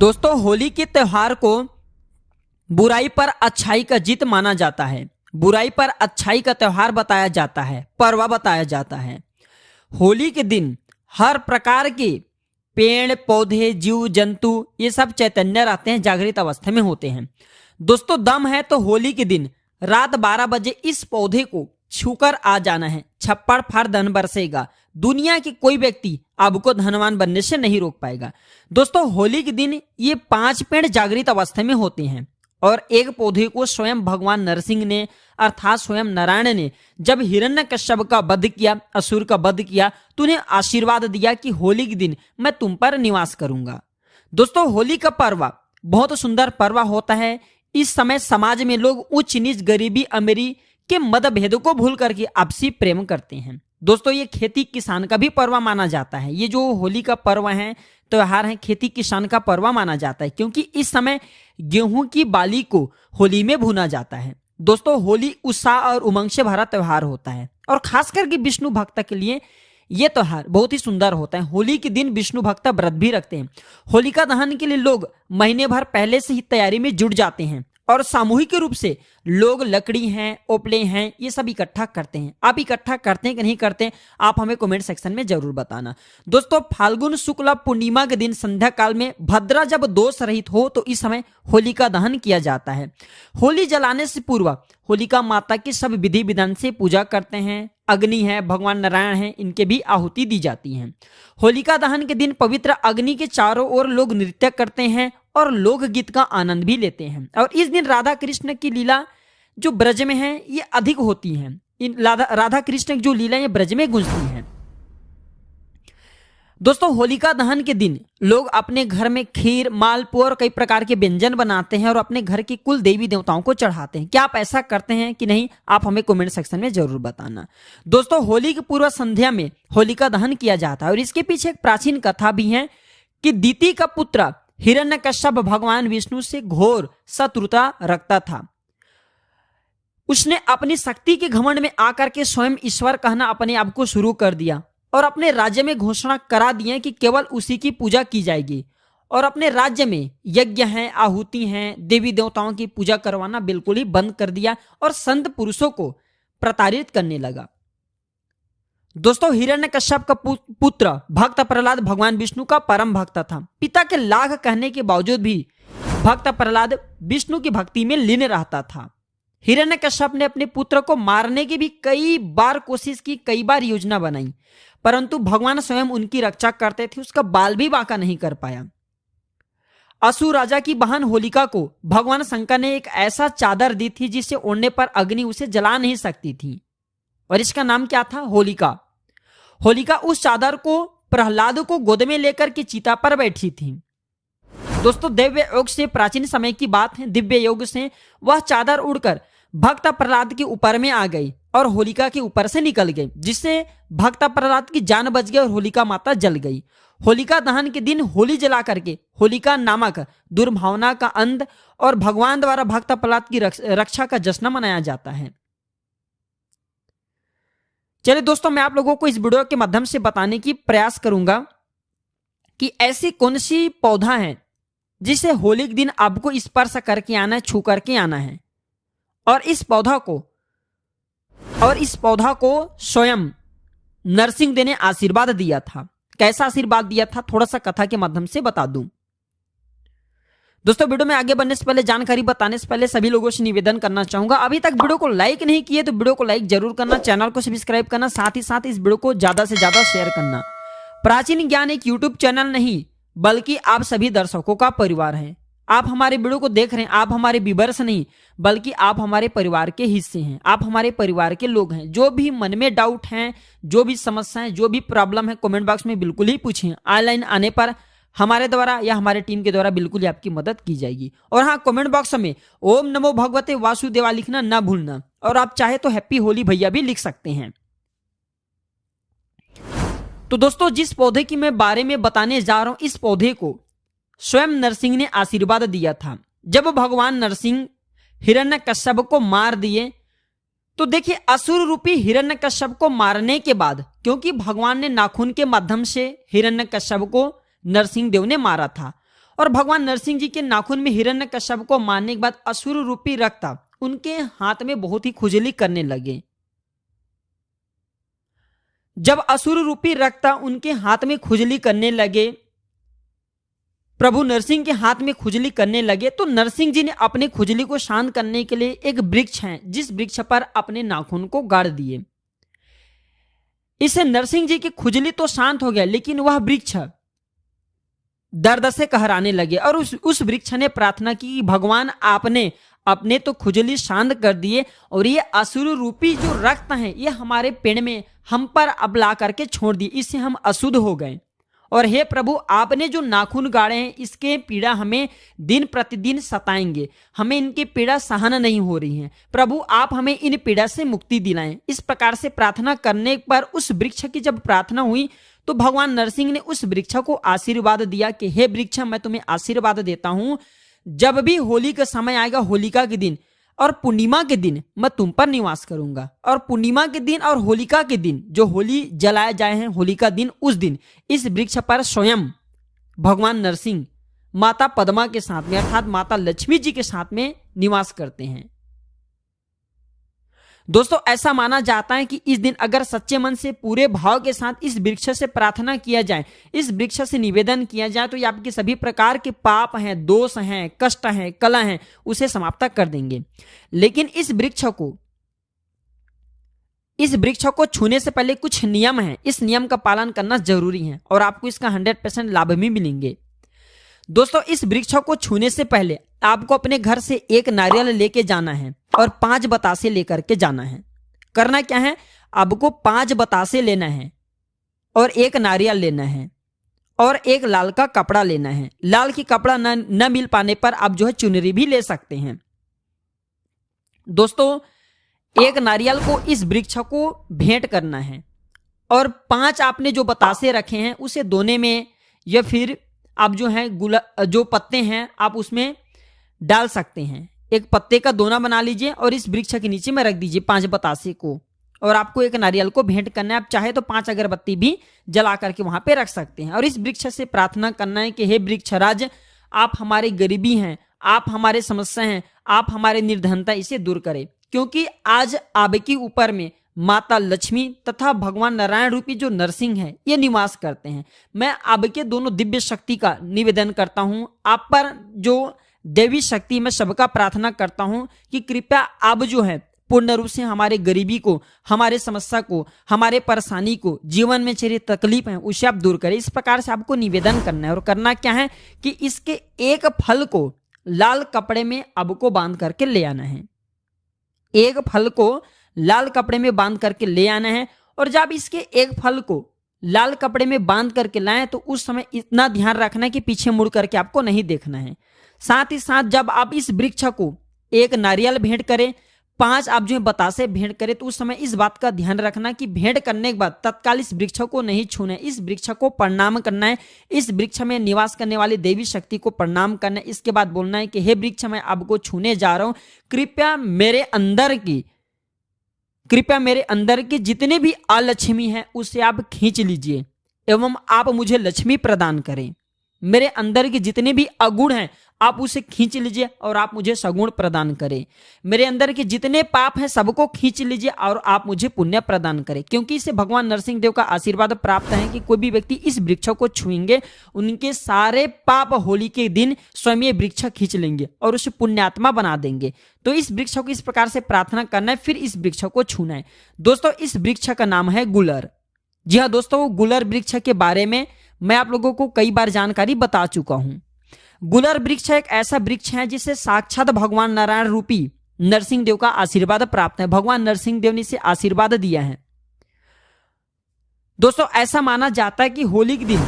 दोस्तों, होली के त्योहार को बुराई पर अच्छाई का जीत माना जाता है। बुराई पर अच्छाई का त्योहार बताया जाता है, पर्व बताया जाता है। होली के दिन हर प्रकार के पेड़ पौधे जीव जंतु ये सब चैतन्य रहते हैं, जागृत अवस्था में होते हैं। दोस्तों, दम है तो होली के दिन रात 12 बजे इस पौधे को छूकर आ जाना है। छप्पड़ फाड़ धन बरसेगा। दुनिया के कोई व्यक्ति आपको धनवान बनने से नहीं रोक पाएगा। दोस्तों, होली के दिन ये 5 पेड़ जागृत अवस्था में होते हैं और एक पौधे को स्वयं भगवान नरसिंह ने अर्थात स्वयं नारायण ने जब हिरण्यकश्यप का वध किया, असुर का वध किया, तो उन्हें आशीर्वाद दिया कि होली के दिन मैं तुम पर निवास करूंगा। दोस्तों, होली का पर्व बहुत सुंदर पर्व होता है। इस समय समाज में लोग उच्च नीच गरीबी अमीरी के मतभेदों को भूल करके आपसी प्रेम करते हैं। दोस्तों, ये खेती किसान का भी पर्व माना जाता है। ये जो होली का पर्व है, त्योहार है, खेती किसान का पर्व माना जाता है, क्योंकि इस समय गेहूं की बाली को होली में भुना जाता है। दोस्तों, होली उत्साह और उमंग से भरा त्योहार होता है और खास करके विष्णु भक्त के लिए यह त्योहार बहुत ही सुंदर होता है। होली के दिन विष्णु भक्त व्रत भी रखते हैं। होलिका दहन के लिए लोग महीने भर पहले से ही तैयारी में जुट जाते हैं और सामूहिक रूप से लोग लकड़ी हैं, ओपले हैं, ये सब इकट्ठा करते हैं। आप इकट्ठा करते हैं कि नहीं करते, आप हमें कमेंट सेक्शन में जरूर बताना। दोस्तों, फाल्गुन शुक्ल पूर्णिमा के दिन संध्या काल में भद्रा जब दोष रहित हो तो इस समय होलिका दहन किया जाता है। होली जलाने से पूर्व होलिका माता की सब विधि विधान से पूजा करते हैं। अग्नि है, भगवान नारायण है, इनके भी आहुति दी जाती है। होलिका दहन के दिन पवित्र अग्नि के चारों ओर लोग नृत्य करते हैं और लोकगीत का आनंद भी लेते हैं। और इस दिन राधा कृष्ण की लीला जो ब्रज में है ये अधिक होती हैं। इन राधा कृष्ण की जो लीला ये ब्रज में गूंजती हैं। दोस्तों, होलिका दहन के दिन लोग अपने घर में खीर, मालपुआ और कई प्रकार के व्यंजन बनाते हैं और अपने घर की कुल देवी देवताओं को चढ़ाते हैं। क्या आप ऐसा करते हैं कि नहीं, आप हमें कमेंट सेक्शन में जरूर बताना। दोस्तों, होली की पूर्व संध्या में होलिका दहन किया जाता है और इसके पीछे एक प्राचीन कथा भी है कि दीति का पुत्र हिरण्यकश्यप भगवान विष्णु से घोर शत्रुता रखता था। उसने अपनी शक्ति के घमंड में आकर के स्वयं ईश्वर कहना अपने आप को शुरू कर दिया और अपने राज्य में घोषणा करा दिए कि केवल उसी की पूजा की जाएगी और अपने राज्य में यज्ञ हैं, आहुति हैं, देवी देवताओं की पूजा करवाना बिल्कुल ही बंद कर दिया और संत पुरुषों को प्रताड़ित करने लगा। दोस्तों, हिरण्यकश्यप का पुत्र भक्त प्रहलाद भगवान विष्णु का परम भक्त था। पिता के लाख कहने के बावजूद भी भक्त प्रहलाद विष्णु की भक्ति में लीन रहता था। हिरण्यकश्यप ने अपने पुत्र को मारने की भी कई बार कोशिश की, कई बार योजना बनाई, परंतु भगवान स्वयं उनकी रक्षा करते थे। उसका बाल भी बांका नहीं कर पाया। असुर राजा की बहन होलिका को भगवान शंकर ने एक ऐसा चादर दी थी जिसे ओढ़ने पर अग्नि उसे जला नहीं सकती थी और इसका नाम क्या था? होलिका। होलिका उस चादर को प्रहलाद को गोद में लेकर के चिता पर बैठी थी। दोस्तों, दिव्य योग से प्राचीन समय की बात है। दिव्य योग से वह चादर उड़कर भक्त प्रहलाद के ऊपर में आ गई और होलिका के ऊपर से निकल गई, जिससे भक्त प्रहलाद की जान बच गई और होलिका माता जल गई। होलिका दहन के दिन होली जला करके होलिका नामक दुर्भावना का अंत और भगवान द्वारा भक्त प्रहलाद की रक्षा का जश्न मनाया जाता है। चलिए दोस्तों, मैं आप लोगों को इस वीडियो के माध्यम से बताने की प्रयास करूंगा कि ऐसी कौन सी पौधा है जिसे होली के दिन आपको स्पर्श करके आना है, छू करके आना है और इस पौधा को स्वयं नरसिंह देव ने आशीर्वाद दिया था। कैसा आशीर्वाद दिया था, थोड़ा सा कथा के माध्यम से बता दूं। दोस्तों, वीडियो में आगे बढ़ने से पहले, जानकारी बताने से पहले सभी लोगों से निवेदन करना चाहूंगा, अभी तक वीडियो को लाइक नहीं किए तो वीडियो को लाइक जरूर करना, चैनल को सब्सक्राइब करना, साथ ही साथ इस वीडियो को ज्यादा से ज्यादा शेयर करना। प्राचीन ज्ञान एक यूट्यूब चैनल नहीं बल्कि आप सभी दर्शकों का परिवार है। आप हमारे वीडियो को देख रहे हैं, आप हमारे व्यूअर्स नहीं बल्कि आप हमारे परिवार के हिस्से हैं, आप हमारे परिवार के लोग हैं। जो भी मन में डाउट हैं, जो भी समस्याएं, जो भी प्रॉब्लम है, कमेंट बॉक्स में बिल्कुल ही पूछिए। ऑनलाइन आने पर हमारे द्वारा या हमारे टीम के द्वारा बिल्कुल ही आपकी मदद की जाएगी। और हाँ, कमेंट बॉक्स में ओम नमो भगवते वासुदेवा लिखना ना भूलना और आप चाहे तो हैप्पी होली भैया भी लिख सकते हैं। तो दोस्तों, जिस पौधे की मैं बारे में बताने जा रहा हूं, इस पौधे को स्वयं नरसिंह ने आशीर्वाद दिया था। जब भगवान नरसिंह हिरण्यकश्यप को मार दिए तो देखिए, असुर रूपी हिरण्यकश्यप को मारने के बाद, क्योंकि भगवान ने नाखून के माध्यम से हिरण्यकश्यप को नरसिंह देव ने मारा था और भगवान नरसिंह जी के नाखून में हिरण्यकश्यप को मारने के बाद असुर रूपी रक्त उनके हाथ में बहुत ही खुजली करने लगे। जब असुर रूपी रक्त उनके हाथ में खुजली करने लगे, प्रभु नरसिंह के हाथ में खुजली करने लगे, तो नरसिंह जी ने अपने खुजली को शांत करने के लिए एक वृक्ष है जिस वृक्ष पर अपने नाखून को गाड़ दिए। इससे नरसिंह जी की खुजली तो शांत हो गया, लेकिन वह वृक्ष दर्द से कहराने लगे और उस वृक्ष ने प्रार्थना की, भगवान आपने अपने तो खुजली शांत कर दिए और ये असुर रूपी जो रक्त है ये हमारे पेड़ में हम पर अब ला करके छोड़ दिए, इससे हम अशुद्ध हो गए। और हे प्रभु, आपने जो नाखून गाड़े हैं इसके पीड़ा हमें दिन प्रतिदिन सताएंगे, हमें इनकी पीड़ा सहन नहीं हो रही है। प्रभु आप हमें इन पीड़ा से मुक्ति दिलाएं। इस प्रकार से प्रार्थना करने पर उस वृक्ष की जब प्रार्थना हुई तो भगवान नरसिंह ने उस वृक्ष को आशीर्वाद दिया कि हे वृक्ष, मैं तुम्हें आशीर्वाद देता हूं, जब भी होली का समय आएगा, होलिका के दिन और पूर्णिमा के दिन मैं तुम पर निवास करूंगा। और पूर्णिमा के दिन और होलिका के दिन जो होली जलाए जाए हैं, होलिका दिन, उस दिन इस वृक्ष पर स्वयं भगवान नरसिंह माता पद्मा के साथ में अर्थात माता लक्ष्मी जी के साथ में निवास करते हैं। दोस्तों ऐसा माना जाता है कि इस दिन अगर सच्चे मन से पूरे भाव के साथ इस वृक्ष से प्रार्थना किया जाए, इस वृक्ष से निवेदन किया जाए, तो ये आपके सभी प्रकार के पाप हैं, दोष हैं, कष्ट हैं, कला हैं, उसे समाप्त कर देंगे। लेकिन इस वृक्ष को छूने से पहले कुछ नियम हैं, इस नियम का पालन करना जरूरी है और आपको इसका 100% लाभ भी मिलेंगे। दोस्तों इस वृक्ष को छूने से पहले आपको अपने घर से एक नारियल लेके जाना है और 5 बतासे लेकर के जाना है। करना क्या है, आपको 5 बतासे लेना है और एक नारियल लेना है और एक लाल का कपड़ा लेना है। लाल की कपड़ा न मिल पाने पर आप जो है चुनरी भी ले सकते हैं। दोस्तों एक नारियल को इस वृक्ष को भेंट करना है और 5 आपने जो बतासे रखे हैं उसे दोने में या फिर आप जो है जो पत्ते हैं आप उसमें डाल सकते हैं। एक पत्ते का दोना बना लीजिए और इस वृक्ष के नीचे में रख दीजिए 5 बतासे को, और आपको एक नारियल को भेंट करना है। आप चाहे तो 5 अगरबत्ती भी जला करके वहां पे रख सकते हैं और इस वृक्ष से प्रार्थना करना है कि हे वृक्षराज, आप हमारी गरीबी हैं, आप हमारे समस्या हैं, आप हमारे निर्धनता इसे दूर करें, क्योंकि आज आपके ऊपर में माता लक्ष्मी तथा भगवान नारायण रूपी जो नरसिंह है ये निवास करते हैं। मैं आपके दोनों दिव्य शक्ति का निवेदन करता हूं, आप पर जो देवी शक्ति मैं सबका प्रार्थना करता हूं कि कृपया आप जो है पूर्ण रूप से हमारे गरीबी को, हमारे समस्या को, हमारे परेशानी को, जीवन में चली तकलीफ है उसे आप दूर करें। इस प्रकार से आपको निवेदन करना है और करना क्या है कि इसके एक फल को लाल कपड़े में आपको बांध करके ले आना है। एक फल को लाल कपड़े में बांध करके ले आना है और जब इसके एक फल को लाल कपड़े में बांध करके लाएं तो उस समय इतना ध्यान रखना है कि पीछे मुड़ करके आपको नहीं देखना है। साथ ही साथ जब आप इस वृक्ष को एक नारियल भेंट करें, 5 आप जो है बतासे भेंट करें, तो उस समय इस बात का ध्यान रखना कि भेंट करने के बाद तत्काल इस वृक्ष को नहीं छूना है, इस वृक्ष को प्रणाम करना है, इस वृक्ष में निवास करने वाली देवी शक्ति को प्रणाम करना है। इसके बाद बोलना है कि हे वृक्ष, मैं आपको छूने जा रहा हूं, कृपया मेरे अंदर की जितने भी अलक्ष्मी है उसे आप खींच लीजिए एवं आप मुझे लक्ष्मी प्रदान करें। मेरे अंदर के जितने भी अगुण हैं आप उसे खींच लीजिए और आप मुझे सगुण प्रदान करें। मेरे अंदर के जितने पाप हैं सबको खींच लीजिए और आप मुझे पुण्य प्रदान करें, क्योंकि इसे भगवान नरसिंह देव का आशीर्वाद प्राप्त है कि कोई भी व्यक्ति इस वृक्ष को छुएंगे उनके सारे पाप होली के दिन स्वयं ये वृक्ष खींच लेंगे और उसे पुण्यात्मा बना देंगे। तो इस वृक्ष को इस प्रकार से प्रार्थना करना है, फिर इस वृक्ष को छूना है। दोस्तों इस वृक्ष का नाम है गुलर। जी हाँ दोस्तों, गुलर वृक्ष के बारे में मैं आप लोगों को कई बार जानकारी बता चुका हूं। गुलर वृक्ष एक ऐसा वृक्ष है जिसे साक्षात भगवान नारायण रूपी नरसिंह देव का आशीर्वाद प्राप्त है। भगवान नरसिंह देव ने इसे आशीर्वाद दिया है। दोस्तों ऐसा माना जाता है कि होली के दिन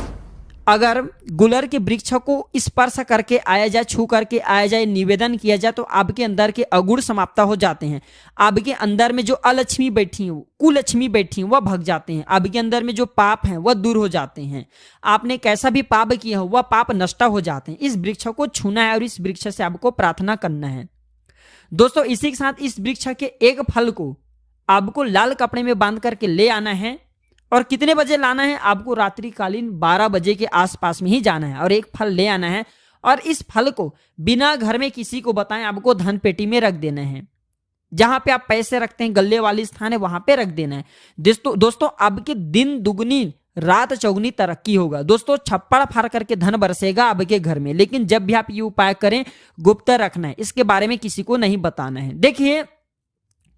अगर गुलर के वृक्ष को स्पर्श करके आया जाए, छू करके आया जाए, निवेदन किया जाए तो आपके अंदर के अगुण समाप्त हो जाते हैं। आपके अंदर में जो अलक्ष्मी बैठी है, कुलक्ष्मी बैठी है, वह भग जाते हैं। आपके अंदर में जो पाप हैं वह दूर हो जाते हैं। आपने कैसा भी पाप किया हो वह पाप नष्ट हो जाते हैं। इस वृक्ष को छूना है और इस वृक्ष से आपको प्रार्थना करना है। दोस्तों इसी के साथ इस वृक्ष के एक फल को आपको लाल कपड़े में बांध करके ले आना है। और कितने बजे लाना है? आपको रात्रिकालीन 12 बजे के आसपास में ही जाना है और एक फल ले आना है और इस फल को बिना घर में किसी को बताएं आपको धन पेटी में रख देना है। जहां पे आप पैसे रखते हैं, गल्ले वाली स्थान है, वहां पे रख देना है। दोस्तों आपके दिन दुगनी रात चौगुनी तरक्की होगा। दोस्तों छप्पड़ फाड़ करके धन बरसेगा आपके घर में, लेकिन जब भी आप ये उपाय करें गुप्त रखना है, इसके बारे में किसी को नहीं बताना है। देखिए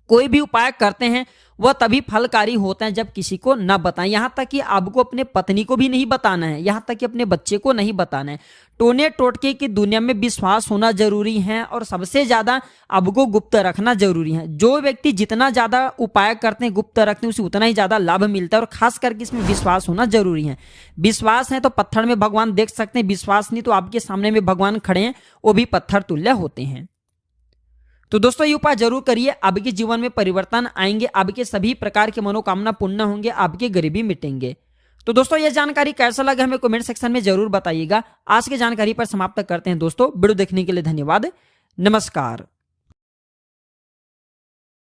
कोई भी उपाय करते हैं वह तभी फलकारी होता है जब किसी को न बताएं। यहां तक कि आपको अपने पत्नी को भी नहीं बताना है, यहां तक कि अपने बच्चे को नहीं बताना है। टोने टोटके की दुनिया में विश्वास होना जरूरी है और सबसे ज्यादा आपको गुप्त रखना जरूरी है। जो व्यक्ति जितना ज्यादा उपाय करते हैं, गुप्त रखते हैं, उसे उतना ही ज्यादा लाभ मिलता है और खास करके इसमें विश्वास होना जरूरी है। विश्वास है तो पत्थर में भगवान देख सकते हैं, विश्वास नहीं तो आपके सामने में भगवान खड़े हैं, वो भी पत्थर तुल्य होते हैं। तो दोस्तों ये उपाय जरूर करिए, आपके जीवन में परिवर्तन आएंगे, आपके सभी प्रकार के मनोकामना पूर्ण होंगे, आपके गरीबी मिटेंगे। तो दोस्तों ये जानकारी कैसा लगा हमें कमेंट सेक्शन में जरूर बताइएगा। आज की जानकारी पर समाप्त करते हैं दोस्तों। वीडियो देखने के लिए धन्यवाद। नमस्कार।